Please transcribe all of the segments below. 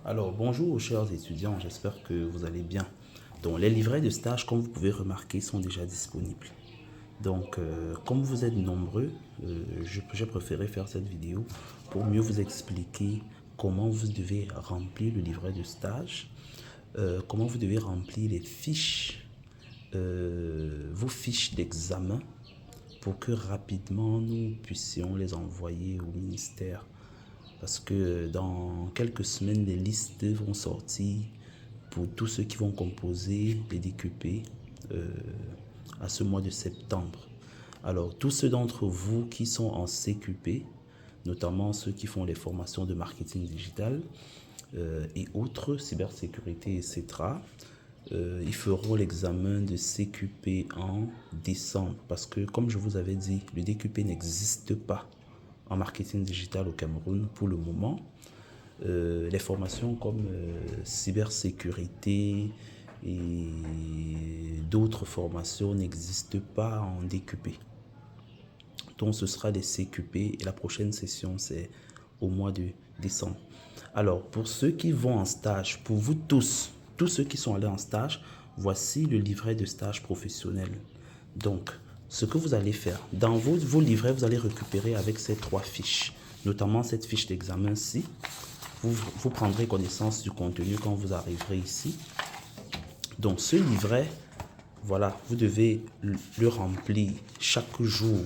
Alors, bonjour chers étudiants, j'espère que vous allez bien. Donc, les livrets de stage, comme vous pouvez remarquer, sont déjà disponibles. Donc, comme vous êtes nombreux, j'ai préféré faire cette vidéo pour mieux vous expliquer comment vous devez remplir le livret de stage, comment vous devez remplir les fiches, vos fiches d'examen pour que rapidement nous puissions les envoyer au ministère. Parce que dans quelques semaines, les listes vont sortir pour tous ceux qui vont composer les DQP à ce mois de septembre. Alors, tous ceux d'entre vous qui sont en CQP, notamment ceux qui font les formations de marketing digital et autres, cybersécurité, etc., ils feront l'examen de CQP en décembre. Parce que, comme je vous avais dit, le DQP n'existe pas en marketing digital au Cameroun pour le moment. Les formations comme cybersécurité et d'autres formations n'existent pas en DQP. Donc ce sera des CQP et la prochaine session c'est au mois de décembre. Alors pour ceux qui vont en stage, pour vous tous ceux qui sont allés en stage, voici le livret de stage professionnel. Donc ce que vous allez faire, dans vos livrets, vous allez récupérer avec ces 3 fiches, notamment cette fiche d'examen-ci. Vous prendrez connaissance du contenu quand vous arriverez ici. Donc ce livret, voilà, vous devez le remplir chaque jour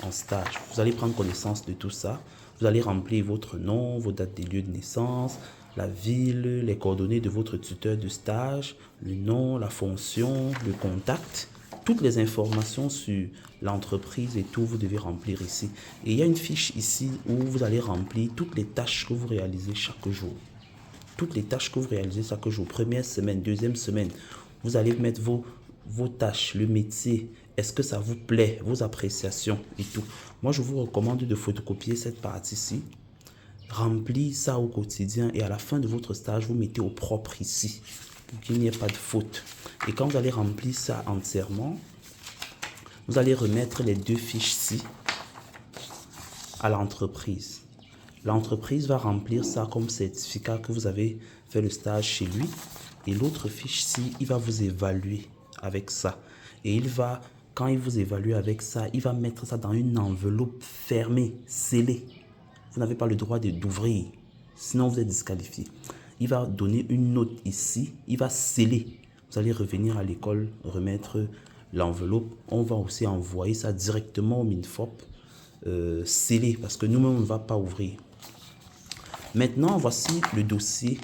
en stage. Vous allez prendre connaissance de tout ça. Vous allez remplir votre nom, vos dates des lieux de naissance, la ville, les coordonnées de votre tuteur de stage, le nom, la fonction, le contact. Toutes les informations sur l'entreprise et tout, vous devez remplir ici. Et il y a une fiche ici où vous allez remplir toutes les tâches que vous réalisez chaque jour. Toutes les tâches que vous réalisez chaque jour. Première semaine, deuxième semaine, vous allez mettre vos tâches, le métier. Est-ce que ça vous plaît, vos appréciations et tout. Moi, je vous recommande de photocopier cette partie-ci. Remplir ça au quotidien et à la fin de votre stage, vous mettez au propre ici pour qu'il n'y ait pas de faute. Et quand vous allez remplir ça entièrement, vous allez remettre les 2 fiches-ci à l'entreprise. L'entreprise va remplir ça comme certificat que vous avez fait le stage chez lui. Et l'autre fiche-ci, il va vous évaluer avec ça. Et quand il vous évalue avec ça, il va mettre ça dans une enveloppe fermée, scellée. Vous n'avez pas le droit d'ouvrir, sinon vous êtes disqualifié. Il va donner une note ici, il va sceller. Vous allez revenir à l'école, remettre l'enveloppe. On va aussi envoyer ça directement au MINFOP, scellé, parce que nous-mêmes, on ne va pas ouvrir. Maintenant, voici le dossier,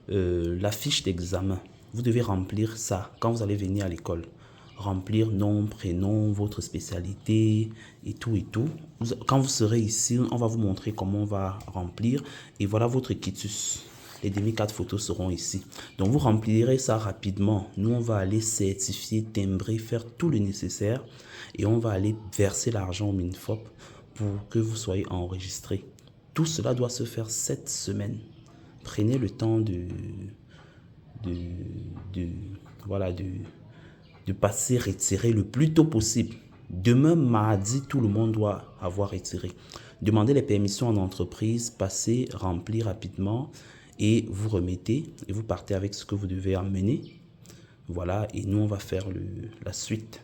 la fiche d'examen. Vous devez remplir ça quand vous allez venir à l'école. Remplir nom, prénom, votre spécialité et tout et tout. Quand vous serez ici, on va vous montrer comment on va remplir. Et voilà votre quitus. Les demi-4 photos seront ici. Donc vous remplirez ça rapidement. Nous, on va aller certifier, timbrer, faire tout le nécessaire. Et on va aller verser l'argent au MINFOP pour que vous soyez enregistré. Tout cela doit se faire cette semaine. Prenez le temps de passer retirer le plus tôt possible. Demain, mardi, tout le monde doit avoir retiré. Demandez les permissions en entreprise, passez, remplir rapidement et vous remettez et vous partez avec ce que vous devez amener. Voilà, et nous, on va faire la suite.